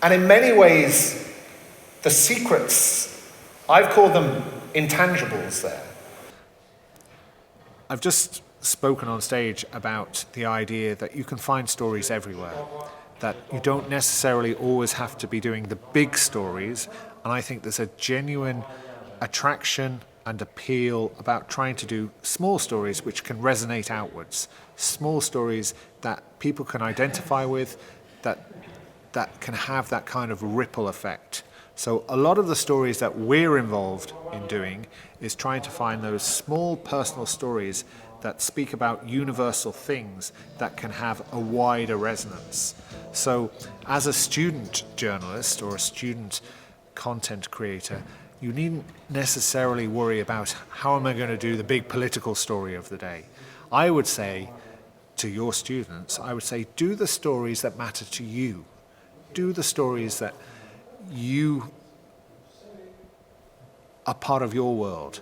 And in many ways, the secrets, I've called them intangibles there. I've just spoken on stage about the idea that you can find stories everywhere, that you don't necessarily always have to be doing the big stories, and I think there's a genuine attraction and appeal about trying to do small stories which can resonate outwards, small stories that people can identify with, that can have that kind of ripple effect. So a lot of the stories that we're involved in doing is trying to find those small personal stories that speak about universal things that can have a wider resonance. So as a student journalist or a student content creator, you needn't necessarily worry about how am I going to do the big political story of the day. I would say to your students, I would say do the stories that matter to you. Do the stories that you are part of your world,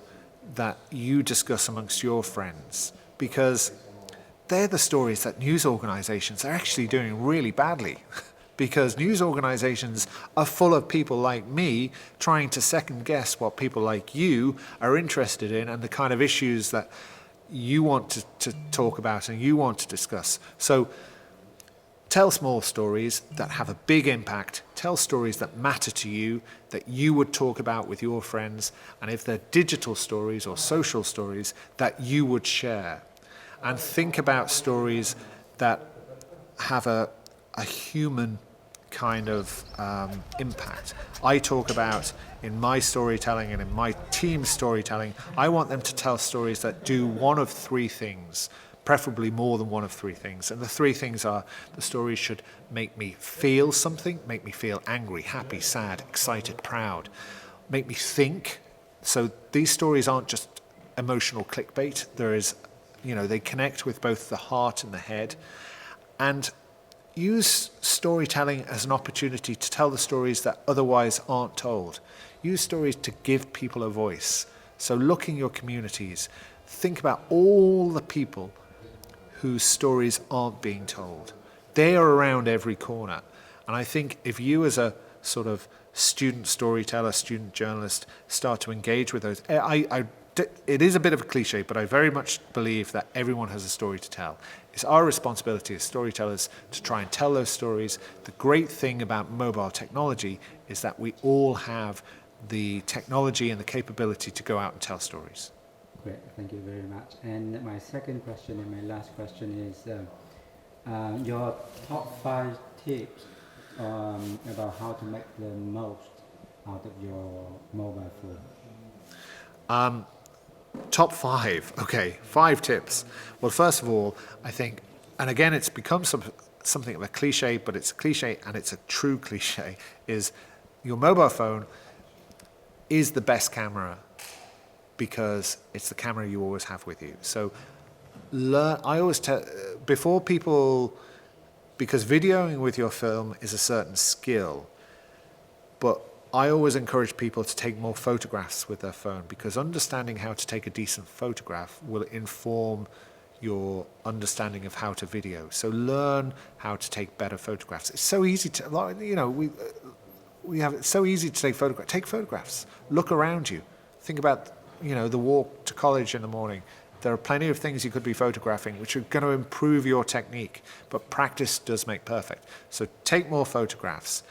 that you discuss amongst your friends, because they're the stories that news organizations are actually doing really badly. Because news organizations are full of people like me trying to second guess what people like you are interested in and the kind of issues that you want to talk about and you want to discuss. So tell small stories that have a big impact. Tell stories that matter to you, that you would talk about with your friends, and if they're digital stories or social stories, that you would share. And think about stories that have a human kind of impact. I talk about, in my storytelling and in my team's storytelling, I want them to tell stories that do one of three things, preferably more than one of three things. And the three things are, the stories should make me feel something, make me feel angry, happy, sad, excited, proud, make me think. So these stories aren't just emotional clickbait. There is, they connect with both the heart and the head. And use storytelling as an opportunity to tell the stories that otherwise aren't told. Use stories to give people a voice. So look in your communities. Think about all the people whose stories aren't being told. They are around every corner. And I think if you as a sort of student storyteller, student journalist, start to engage with those, it is a bit of a cliche, but I very much believe that everyone has a story to tell. It's our responsibility as storytellers to try and tell those stories. The great thing about mobile technology is that we all have the technology and the capability to go out and tell stories. Great, thank you very much. And my second question and my last question is your top 5 tips about how to make the most out of your mobile phone. Top 5, okay, 5 tips. Well, first of all, I think, and again, it's become something of a cliche, but it's a cliche and it's a true cliche, is your mobile phone is the best camera because it's the camera you always have with you. So I always tell, before people, because videoing with your film is a certain skill, but I always encourage people to take more photographs with their phone, because understanding how to take a decent photograph will inform your understanding of how to video. So learn how to take better photographs. It's so easy to, it's so easy to take photographs. Take photographs. Look around you. Think about, the walk to college in the morning. There are plenty of things you could be photographing which are going to improve your technique, but practice does make perfect. So take more photographs.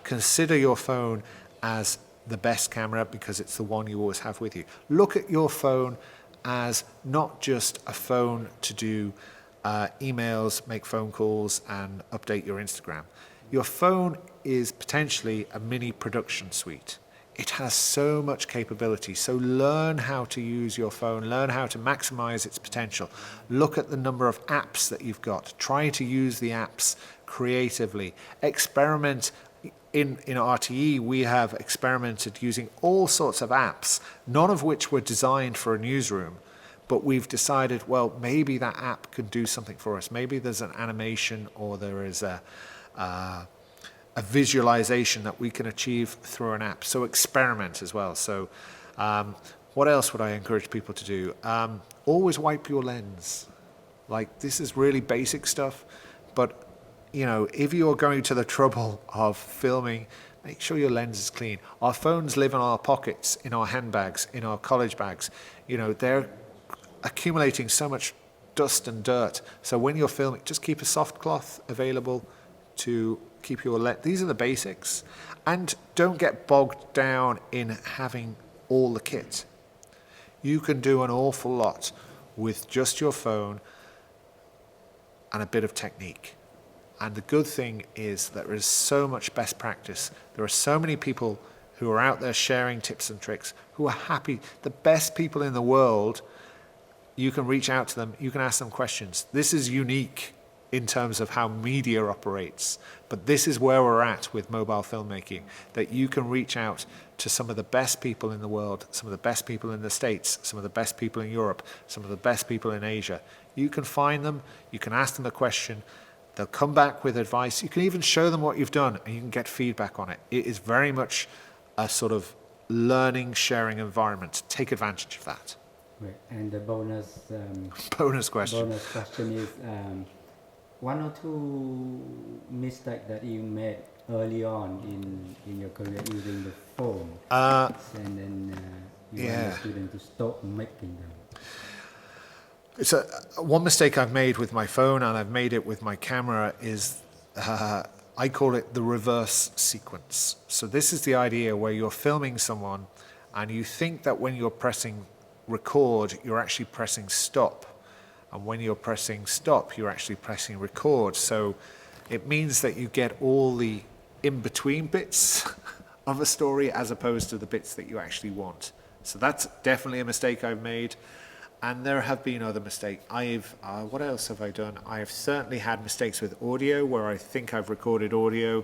Consider your phone as the best camera because it's the one you always have with you. Look at your phone as not just a phone to do emails, make phone calls, and update your Instagram. Your phone is potentially a mini production suite. It has so much capability. So learn how to use your phone, learn how to maximize its potential. Look at the number of apps that you've got. Try to use the apps creatively. Experiment. In RTE, we have experimented using all sorts of apps, none of which were designed for a newsroom, but we've decided, well, maybe that app could do something for us. Maybe there's an animation or there is a visualization that we can achieve through an app. So experiment as well. So what else would I encourage people to do? Always wipe your lens. Like, this is really basic stuff, but you know, if you're going to the trouble of filming, make sure your lens is clean. Our phones live in our pockets, in our handbags, in our college bags. You know, they're accumulating so much dust and dirt. So when you're filming, just keep a soft cloth available to keep your lens. These are the basics. And don't get bogged down in having all the kit. You can do an awful lot with just your phone and a bit of technique. And the good thing is that there is so much best practice. There are so many people who are out there sharing tips and tricks, who are happy. The best people in the world, you can reach out to them, you can ask them questions. This is unique in terms of how media operates, but this is where we're at with mobile filmmaking, that you can reach out to some of the best people in the world, some of the best people in the States, some of the best people in Europe, some of the best people in Asia. You can find them, you can ask them a question, they'll come back with advice. You can even show them what you've done and you can get feedback on it. It is very much a sort of learning, sharing environment. Take advantage of that. Right. And the bonus Bonus question. bonus question is one or two mistakes that you made early on in your career using the phone, and then you want the student to stop making them. It's one mistake I've made with my phone, and I've made it with my camera, is I call it the reverse sequence. So this is the idea where you're filming someone and you think that when you're pressing record, you're actually pressing stop. And when you're pressing stop, you're actually pressing record. So it means that you get all the in-between bits of a story as opposed to the bits that you actually want. So that's definitely a mistake I've made. And there have been other mistakes. What else have I done? I have certainly had mistakes with audio where I think I've recorded audio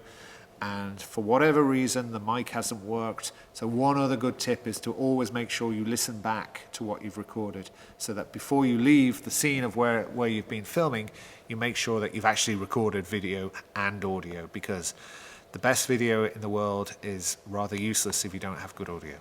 and for whatever reason the mic hasn't worked. So one other good tip is to always make sure you listen back to what you've recorded, so that before you leave the scene of where you've been filming, you make sure that you've actually recorded video and audio, because the best video in the world is rather useless if you don't have good audio.